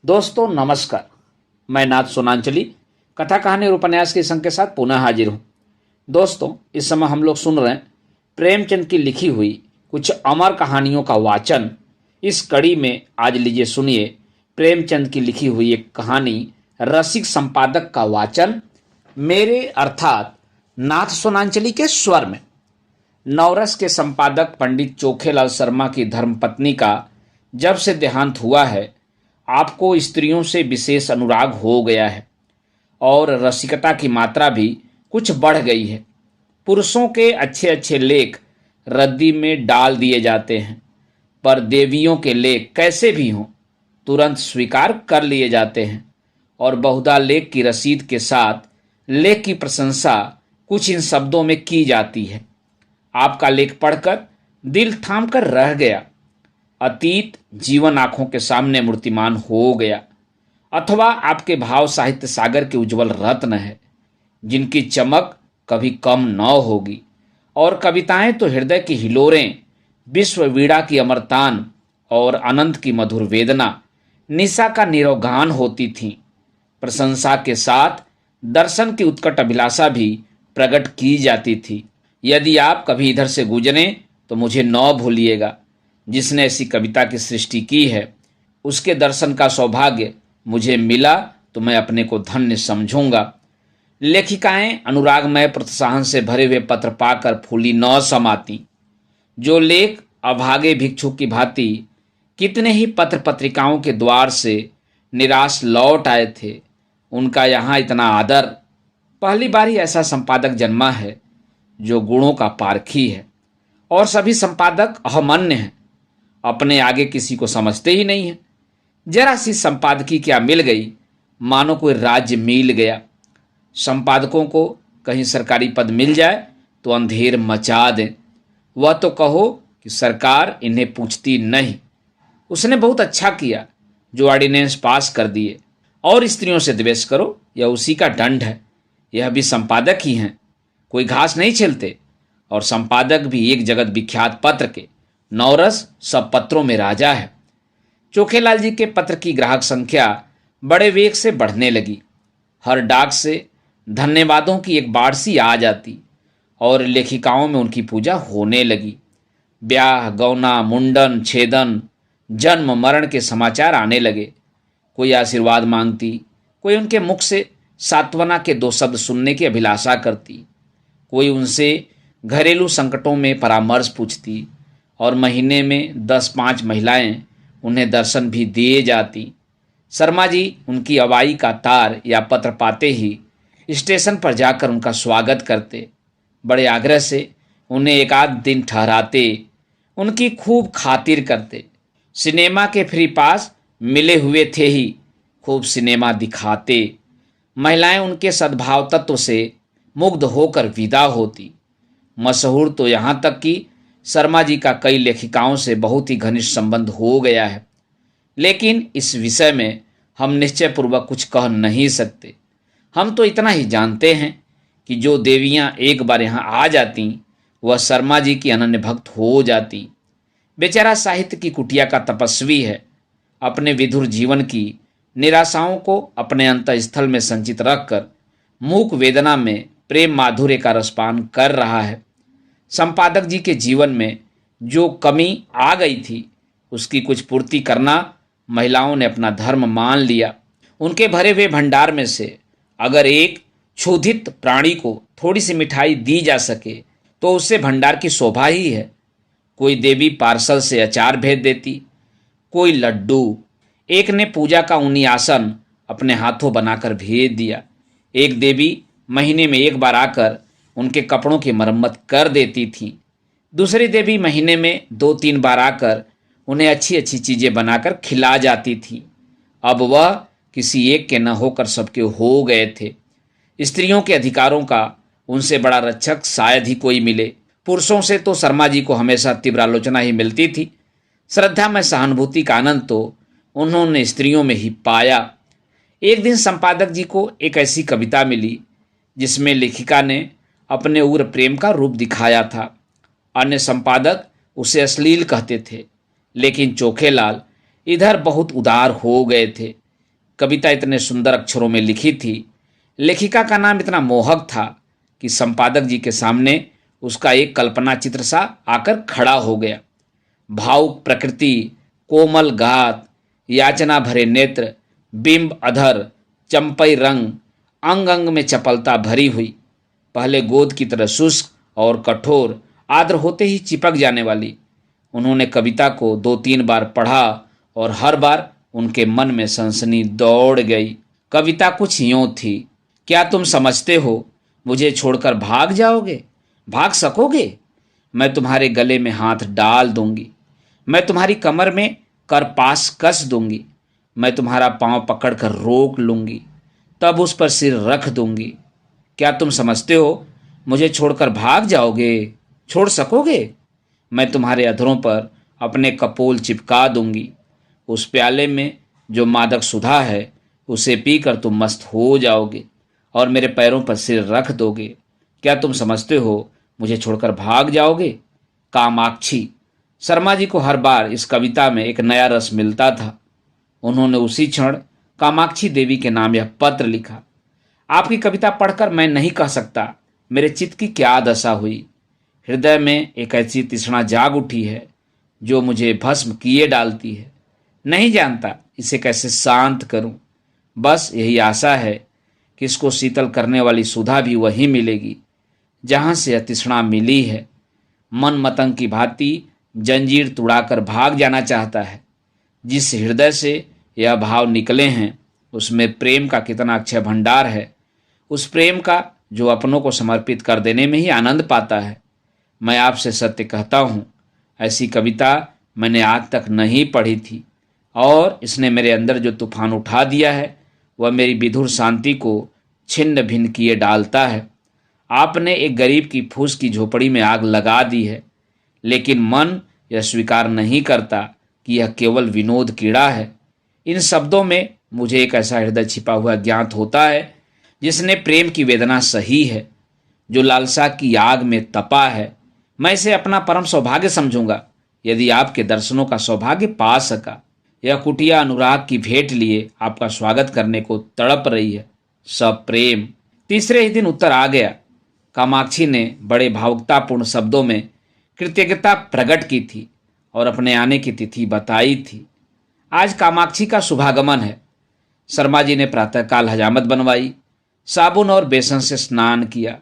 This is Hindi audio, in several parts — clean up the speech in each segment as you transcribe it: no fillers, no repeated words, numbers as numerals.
दोस्तों नमस्कार। मैं नाथ सोनांचली कथा कहानी और उपन्यास के संग के साथ पुनः हाजिर हूँ। दोस्तों इस समय हम लोग सुन रहे हैं प्रेमचंद की लिखी हुई कुछ अमर कहानियों का वाचन। इस कड़ी में आज लीजिए सुनिए प्रेमचंद की लिखी हुई एक कहानी रसिक संपादक का वाचन मेरे अर्थात नाथ सोनांचली के स्वर में। नवरस के संपादक पंडित चोखेलाल शर्मा की धर्मपत्नी का जब से देहांत हुआ है आपको स्त्रियों से विशेष अनुराग हो गया है और रसिकता की मात्रा भी कुछ बढ़ गई है। पुरुषों के अच्छे अच्छे लेख रद्दी में डाल दिए जाते हैं, पर देवियों के लेख कैसे भी हों तुरंत स्वीकार कर लिए जाते हैं और बहुधा लेख की रसीद के साथ लेख की प्रशंसा कुछ इन शब्दों में की जाती है। आपका लेख पढ़कर दिल थाम कर रह गया। अतीत जीवन आंखों के सामने मूर्तिमान हो गया, अथवा आपके भाव साहित्य सागर के उज्जवल रत्न है जिनकी चमक कभी कम न होगी। और कविताएं तो हृदय की हिलोरें, विश्व वीणा की अमरतान और अनंत की मधुर वेदना, निशा का निरोगान होती थीं। प्रशंसा के साथ दर्शन की उत्कट अभिलाषा भी प्रकट की जाती थी। यदि आप कभी इधर से गुजरें तो मुझे न भूलिएगा। जिसने ऐसी कविता की सृष्टि की है उसके दर्शन का सौभाग्य मुझे मिला तो मैं अपने को धन्य समझूंगा। लेखिकाएं अनुरागमय प्रोत्साहन से भरे हुए पत्र पाकर फूली न समाती। जो लेख अभागे भिक्षु की भांति कितने ही पत्र पत्रिकाओं के द्वार से निराश लौट आए थे, उनका यहाँ इतना आदर। पहली बार ही ऐसा संपादक जन्मा है जो गुणों का पारखी है। और सभी संपादक अहमन्य हैं, अपने आगे किसी को समझते ही नहीं है। जरा सी संपादकी क्या मिल गई मानो कोई राज्य मिल गया। संपादकों को कहीं सरकारी पद मिल जाए तो अंधेर मचा दें। वह तो कहो कि सरकार इन्हें पूछती नहीं। उसने बहुत अच्छा किया जो ऑर्डिनेंस पास कर दिए। और स्त्रियों से द्वेष करो यह उसी का दंड है। यह भी संपादक ही हैं, कोई घास नहीं छिलते। और संपादक भी एक जगत विख्यात पत्र के। नवरस सब पत्रों में राजा है। चोखेलाल जी के पत्र की ग्राहक संख्या बड़े वेग से बढ़ने लगी। हर डाक से धन्यवादों की एक बाढ़ सी आ जाती और लेखिकाओं में उनकी पूजा होने लगी। ब्याह गौना मुंडन छेदन जन्म मरण के समाचार आने लगे। कोई आशीर्वाद मांगती, कोई उनके मुख से सांत्वना के दो शब्द सुनने की अभिलाषा करती, कोई उनसे घरेलू संकटों में परामर्श पूछती और महीने में 10-5 महिलाएं उन्हें दर्शन भी दिए जाती। शर्मा जी उनकी अवाई का तार या पत्र पाते ही स्टेशन पर जाकर उनका स्वागत करते, बड़े आग्रह से उन्हें एक आध दिन ठहराते, उनकी खूब खातिर करते। सिनेमा के फ्री पास मिले हुए थे ही खूब सिनेमा दिखाते। महिलाएं उनके सद्भाव तत्व से मुग्ध होकर विदा होती। मशहूर तो यहाँ तक कि शर्मा जी का कई लेखिकाओं से बहुत ही घनिष्ठ संबंध हो गया है। लेकिन इस विषय में हम निश्चयपूर्वक कुछ कह नहीं सकते। हम तो इतना ही जानते हैं कि जो देवियाँ एक बार यहाँ आ जाती वह शर्मा जी की अनन्य भक्त हो जाती। बेचारा साहित्य की कुटिया का तपस्वी है, अपने विधुर जीवन की निराशाओं को अपने अंतःस्थल में संचित रखकर मूक वेदना में प्रेम माधुर्य का रसपान कर रहा है। संपादक जी के जीवन में जो कमी आ गई थी उसकी कुछ पूर्ति करना महिलाओं ने अपना धर्म मान लिया। उनके भरे हुए भंडार में से अगर एक क्षुधित प्राणी को थोड़ी सी मिठाई दी जा सके तो उससे भंडार की शोभा ही है। कोई देवी पार्सल से अचार भेज देती, कोई लड्डू। एक ने पूजा का ऊनी आसन अपने हाथों बनाकर भेज दिया। एक देवी महीने में एक बार आकर उनके कपड़ों की मरम्मत कर देती थी। दूसरी देवी महीने में 2-3 बार आकर उन्हें अच्छी अच्छी चीज़ें बनाकर खिला जाती थी। अब वह किसी एक के न होकर सबके हो गए थे। स्त्रियों के अधिकारों का उनसे बड़ा रक्षक शायद ही कोई मिले। पुरुषों से तो शर्मा जी को हमेशा तीव्र आलोचना ही मिलती थी। श्रद्धा में सहानुभूति का आनंद तो उन्होंने स्त्रियों में ही पाया। एक दिन संपादक जी को एक ऐसी कविता मिली जिसमें लेखिका ने अपने उग्र प्रेम का रूप दिखाया था। अन्य संपादक उसे अश्लील कहते थे, लेकिन चोखेलाल इधर बहुत उदार हो गए थे। कविता इतने सुंदर अक्षरों में लिखी थी, लेखिका का नाम इतना मोहक था कि संपादक जी के सामने उसका एक कल्पना चित्र सा आकर खड़ा हो गया। भावुक प्रकृति, कोमल गात, याचना भरे नेत्र, बिंब अधर, चंपई रंग, अंग अंग में चपलता भरी हुई, पहले गोद की तरह शुष्क और कठोर, आर्द्र होते ही चिपक जाने वाली। उन्होंने कविता को 2-3 बार पढ़ा और हर बार उनके मन में सनसनी दौड़ गई। कविता कुछ यूं थी, क्या तुम समझते हो मुझे छोड़कर भाग जाओगे? भाग सकोगे? मैं तुम्हारे गले में हाथ डाल दूंगी, मैं तुम्हारी कमर में करपास कस दूंगी, मैं तुम्हारा पांव पकड़कर रोक लूंगी, तब उस पर सिर रख दूंगी। क्या तुम समझते हो मुझे छोड़कर भाग जाओगे? छोड़ सकोगे? मैं तुम्हारे अधरों पर अपने कपोल चिपका दूंगी, उस प्याले में जो मादक सुधा है उसे पीकर तुम मस्त हो जाओगे और मेरे पैरों पर सिर रख दोगे। क्या तुम समझते हो मुझे छोड़कर भाग जाओगे? कामाक्षी। शर्मा जी को हर बार इस कविता में एक नया रस मिलता था। उन्होंने उसी क्षण कामाक्षी देवी के नाम यह पत्र लिखा। आपकी कविता पढ़कर मैं नहीं कह सकता मेरे चित्त की क्या दशा हुई। हृदय में एक ऐसी तृष्णा जाग उठी है जो मुझे भस्म किए डालती है। नहीं जानता इसे कैसे शांत करूं। बस यही आशा है कि इसको शीतल करने वाली सुधा भी वहीं मिलेगी जहां से यह तृष्णा मिली है। मन मतंग की भांति जंजीर तुड़ाकर भाग जाना चाहता है। जिस हृदय से यह भाव निकले हैं उसमें प्रेम का कितना अक्षय भंडार है, उस प्रेम का जो अपनों को समर्पित कर देने में ही आनंद पाता है। मैं आपसे सत्य कहता हूँ, ऐसी कविता मैंने आज तक नहीं पढ़ी थी और इसने मेरे अंदर जो तूफान उठा दिया है वह मेरी विधुर शांति को छिन्न भिन्न किए डालता है। आपने एक गरीब की फूस की झोपड़ी में आग लगा दी है, लेकिन मन यह स्वीकार नहीं करता कि यह केवल विनोद कीड़ा है। इन शब्दों में मुझे एक ऐसा हृदय छिपा हुआ ज्ञात होता है जिसने प्रेम की वेदना सही है, जो लालसा की आग में तपा है। मैं इसे अपना परम सौभाग्य समझूंगा यदि आपके दर्शनों का सौभाग्य पा सका। यह कुटिया अनुराग की भेंट लिए आपका स्वागत करने को तड़प रही है। सब प्रेम। तीसरे ही दिन उत्तर आ गया। कामाक्षी ने बड़े भावुकतापूर्ण शब्दों में कृतज्ञता प्रकट की थी और अपने आने की तिथि बताई थी। आज कामाक्षी का शुभागमन है। शर्मा जी ने प्रातःकाल हजामत बनवाई, साबुन और बेसन से स्नान किया।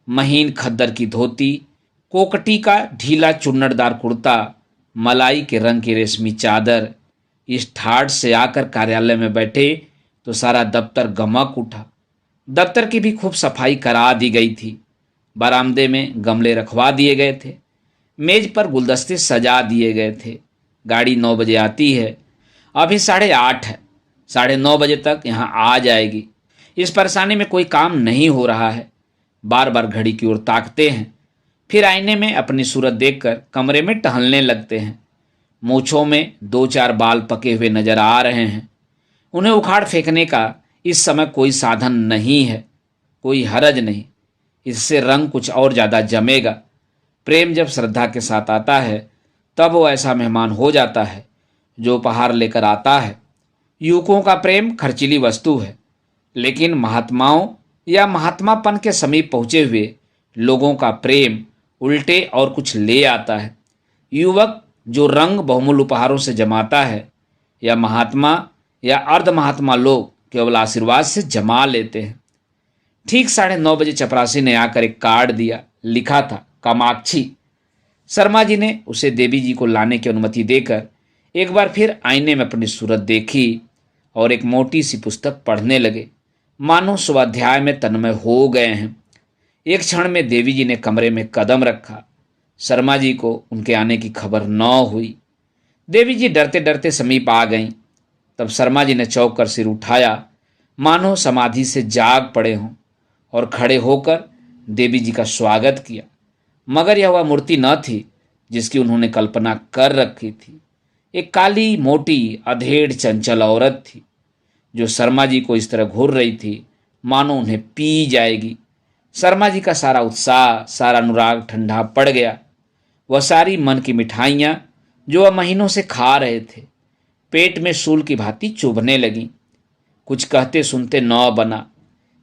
महीन खद्दर की धोती, कोकटी का ढीला चुन्नटदार कुर्ता, मलाई के रंग की रेशमी चादर। इस ठाठ से आकर कार्यालय में बैठे तो सारा दफ्तर गमक उठा। दफ्तर की भी खूब सफाई करा दी गई थी। बरामदे में गमले रखवा दिए गए थे, मेज पर गुलदस्ते सजा दिए गए थे। गाड़ी 9 बजे आती है, अभी 8:30 है। 9:30 बजे तक यहाँ आ जाएगी। इस परेशानी में कोई काम नहीं हो रहा है। बार बार घड़ी की ओर ताकते हैं, फिर आईने में अपनी सूरत देखकर कमरे में टहलने लगते हैं। मूंछों में 2-4 बाल पके हुए नजर आ रहे हैं। उन्हें उखाड़ फेंकने का इस समय कोई साधन नहीं है, कोई हरज नहीं। इससे रंग कुछ और ज़्यादा जमेगा। प्रेम जब श्रद्धा के साथ आता है तब वो ऐसा मेहमान हो जाता है जो उपहार लेकर आता है। युवकों का प्रेम खर्चीली वस्तु है, लेकिन महात्माओं या महात्मापन के समीप पहुँचे हुए लोगों का प्रेम उल्टे और कुछ ले आता है। युवक जो रंग बहुमूल्य उपहारों से जमाता है, या महात्मा या अर्ध महात्मा लोग केवल आशीर्वाद से जमा लेते हैं। ठीक 9:30 बजे चपरासी ने आकर एक कार्ड दिया। लिखा था कामाक्षी। शर्मा जी ने उसे देवी जी को लाने की अनुमति देकर एक बार फिर आईने में अपनी सूरत देखी और एक मोटी सी पुस्तक पढ़ने लगे, मानो स्वाध्याय में तन्मय हो गए हैं। एक क्षण में देवी जी ने कमरे में कदम रखा। शर्मा जी को उनके आने की खबर न हुई। देवी जी डरते डरते समीप आ गईं। तब शर्मा जी ने चौंक कर सिर उठाया, मानो समाधि से जाग पड़े हों, और खड़े होकर देवी जी का स्वागत किया। मगर यह वह मूर्ति न थी जिसकी उन्होंने कल्पना कर रखी थी। एक काली मोटी अधेड़ चंचल औरत थी जो शर्मा जी को इस तरह घूर रही थी मानो उन्हें पी जाएगी। शर्मा जी का सारा उत्साह, सारा अनुराग ठंडा पड़ गया। वह सारी मन की मिठाइयाँ जो वह महीनों से खा रहे थे पेट में शूल की भांति चुभने लगीं। कुछ कहते सुनते न बना,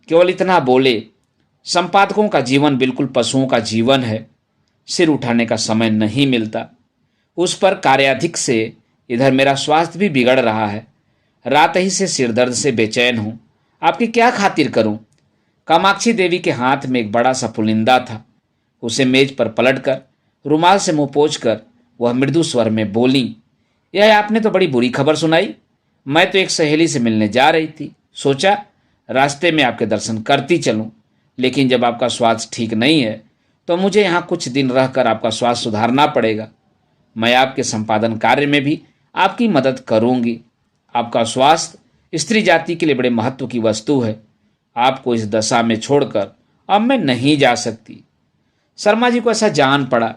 केवल इतना बोले, संपादकों का जीवन बिल्कुल पशुओं का जीवन है, सिर उठाने का समय नहीं मिलता। उस पर कार्याधिक से इधर मेरा स्वास्थ्य भी बिगड़ रहा है। रात ही से सिर दर्द से बेचैन हूँ, आपकी क्या खातिर करूँ। कामाक्षी देवी के हाथ में एक बड़ा सा पुलिंदा था। उसे मेज पर पलटकर रुमाल से मुंह पोंछकर वह मृदु स्वर में बोली, यह आपने तो बड़ी बुरी खबर सुनाई। मैं तो एक सहेली से मिलने जा रही थी, सोचा रास्ते में आपके दर्शन करती चलूं, लेकिन जब आपका स्वास्थ्य ठीक नहीं है तो मुझे यहाँ कुछ दिन रहकर आपका स्वास्थ्य सुधारना पड़ेगा। मैं आपके संपादन कार्य में भी आपकी मदद करूंगी। आपका स्वास्थ्य स्त्री जाति के लिए बड़े महत्व की वस्तु है। आपको इस दशा में छोड़कर अब मैं नहीं जा सकती। शर्मा जी को ऐसा जान पड़ा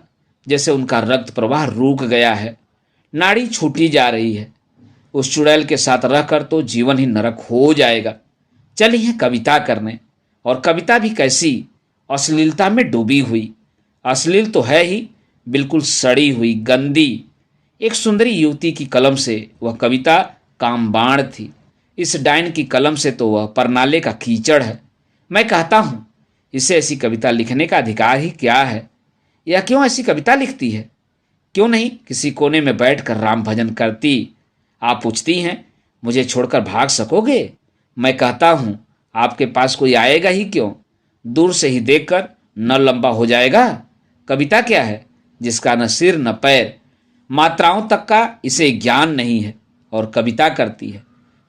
जैसे उनका रक्त प्रवाह रुक गया है, नाड़ी छूटी जा रही है। उस चुड़ैल के साथ रहकर तो जीवन ही नरक हो जाएगा। चली हैं कविता करने, और कविता भी कैसी, अश्लीलता में डूबी हुई। अश्लील तो है ही, बिल्कुल सड़ी हुई, गंदी। एक सुंदरी युवती की कलम से वह कविता कामबाण थी, इस डायन की कलम से तो वह परनाले का कीचड़ है। मैं कहता हूँ, इसे ऐसी कविता लिखने का अधिकार ही क्या है? यह क्यों ऐसी कविता लिखती है? क्यों नहीं किसी कोने में बैठकर राम भजन करती? आप पूछती हैं, मुझे छोड़कर भाग सकोगे? मैं कहता हूँ, आपके पास कोई आएगा ही क्यों? दूर से ही देखकर न लंबा हो जाएगा? कविता क्या है जिसका न सिर न पैर, मात्राओं तक का इसे ज्ञान नहीं है, और कविता करती है।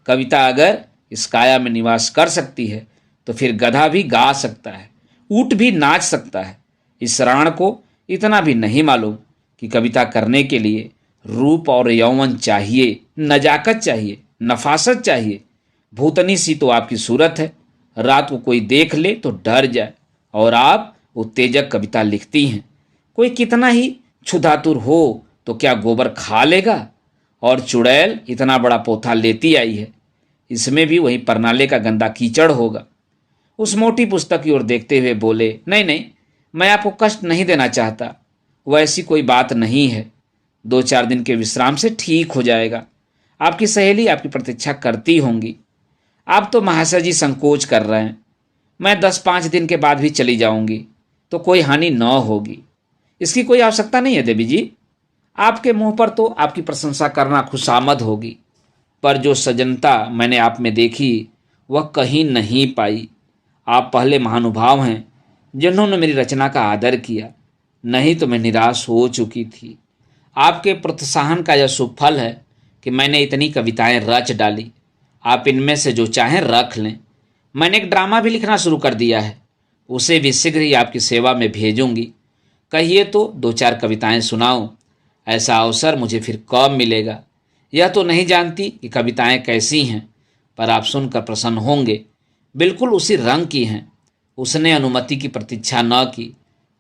कविता अगर इस काया में निवास कर सकती है तो फिर गधा भी गा सकता है, ऊंट भी नाच सकता है। इस राण को इतना भी नहीं मालूम कि कविता करने के लिए रूप और यौवन चाहिए, नजाकत चाहिए, नफासत चाहिए। भूतनी सी तो आपकी सूरत है, रात को कोई देख ले तो डर जाए, और आप उत्तेजक कविता लिखती हैं। कोई कितना ही क्षुधातुर हो तो क्या गोबर खा लेगा? और चुड़ैल इतना बड़ा पोथा लेती आई है, इसमें भी वही परनाले का गंदा कीचड़ होगा। उस मोटी पुस्तक की ओर देखते हुए बोले, नहीं नहीं, मैं आपको कष्ट नहीं देना चाहता, वह ऐसी कोई बात नहीं है। 2-4 दिन के विश्राम से ठीक हो जाएगा। आपकी सहेली आपकी प्रतीक्षा करती होंगी। आप तो महाशय जी संकोच कर रहे हैं। मैं 10-5 दिन के बाद भी चली जाऊंगी तो कोई हानि न होगी। इसकी कोई आवश्यकता नहीं है देवी जी। आपके मुंह पर तो आपकी प्रशंसा करना खुशामद होगी, पर जो सजनता मैंने आप में देखी वह कहीं नहीं पाई। आप पहले महानुभाव हैं जिन्होंने मेरी रचना का आदर किया, नहीं तो मैं निराश हो चुकी थी। आपके प्रोत्साहन का यह शुभ फल है कि मैंने इतनी कविताएं रच डाली। आप इनमें से जो चाहें रख लें। मैंने एक ड्रामा भी लिखना शुरू कर दिया है, उसे भी शीघ्र ही आपकी सेवा में भेजूंगी। कहिए तो 2-4 कविताएं सुनाऊं। ऐसा अवसर मुझे फिर कब मिलेगा? यह तो नहीं जानती कि कविताएं कैसी हैं, पर आप सुनकर प्रसन्न होंगे। बिल्कुल उसी रंग की हैं। उसने अनुमति की प्रतीक्षा न की,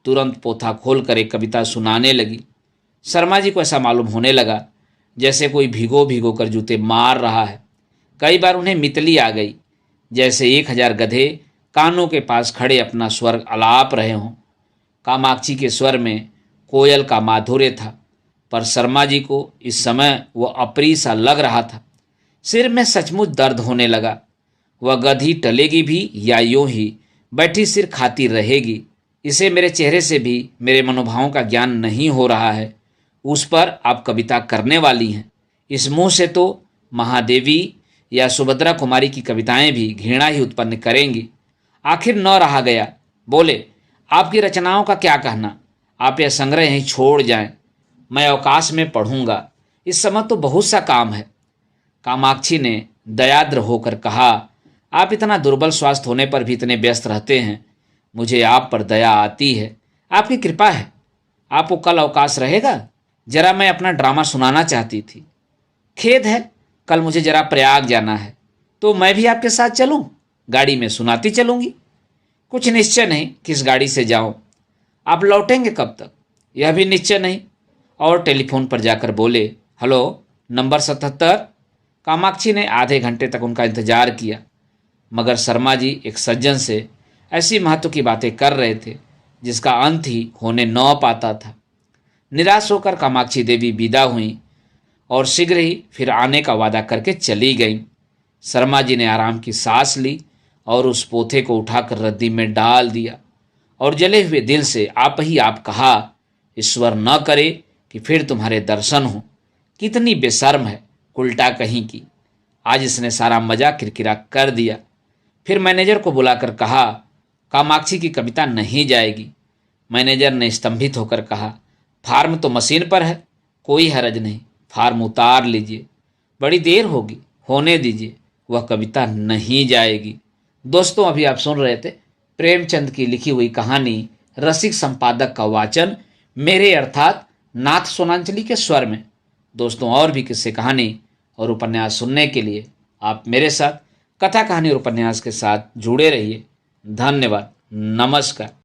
तुरंत पोथा खोलकर एक कविता सुनाने लगी। शर्मा जी को ऐसा मालूम होने लगा जैसे कोई भिगो भिगो कर जूते मार रहा है। कई बार उन्हें मितली आ गई, जैसे 1000 गधे कानों के पास खड़े अपना स्वर अलाप रहे हों। कामाक्षी के स्वर में कोयल का माधुर्य था, पर शर्मा जी को इस समय वह अप्रिय सा लग रहा था। सिर में सचमुच दर्द होने लगा। वह गधी टलेगी भी या यूं ही बैठी सिर खाती रहेगी? इसे मेरे चेहरे से भी मेरे मनोभावों का ज्ञान नहीं हो रहा है। उस पर आप कविता करने वाली हैं। इस मुंह से तो महादेवी या सुभद्रा कुमारी की कविताएं भी घृणा ही उत्पन्न करेंगी। आखिर न रहा गया, बोले, आपकी रचनाओं का क्या कहना? आप यह संग्रह यहीं छोड़ जाएं, मैं अवकाश में पढ़ूंगा। इस समय तो बहुत सा काम है। कामाक्षी ने दयाद्र होकर कहा, आप इतना दुर्बल स्वास्थ्य होने पर भी इतने व्यस्त रहते हैं, मुझे आप पर दया आती है। आपकी कृपा है। आपको कल अवकाश रहेगा? जरा मैं अपना ड्रामा सुनाना चाहती थी। खेद है, कल मुझे जरा प्रयाग जाना है, तो मैं भी आपके साथ चलूं? गाड़ी में सुनाती चलूंगी। कुछ निश्चय नहीं किस गाड़ी से जाऊं। आप लौटेंगे कब तक, यह भी निश्चय नहीं। और टेलीफोन पर जाकर बोले, हेलो, नंबर 77। कामाक्षी ने आधे घंटे तक उनका इंतजार किया, मगर शर्मा जी एक सज्जन से ऐसी महत्व की बातें कर रहे थे जिसका अंत ही होने न पाता था। निराश होकर कामाक्षी देवी विदा हुई और शीघ्र ही फिर आने का वादा करके चली गईं। शर्मा जी ने आराम की सांस ली और उस पोथे को उठाकर रद्दी में डाल दिया और जले हुए दिल से आप ही आप कहा, ईश्वर न करे कि फिर तुम्हारे दर्शन हो। कितनी बेशर्म है, उल्टा कहीं की। आज इसने सारा मजाक किरकिरा कर दिया। फिर मैनेजर को बुलाकर कहा, कामाक्षी की कविता नहीं जाएगी। मैनेजर ने स्तंभित होकर कहा, फार्म तो मशीन पर है, कोई हरज नहीं, फार्म उतार लीजिए। बड़ी देर होगी, होने दीजिए, वह कविता नहीं जाएगी। दोस्तों, अभी आप सुन रहे थे प्रेमचंद की लिखी हुई कहानी रसिक संपादक का वाचन मेरे अर्थात नाथ सोनांचली के स्वर में। दोस्तों, और भी किस्से कहानी और उपन्यास सुनने के लिए आप मेरे साथ कथा कहानी और उपन्यास के साथ जुड़े रहिए। धन्यवाद। नमस्कार।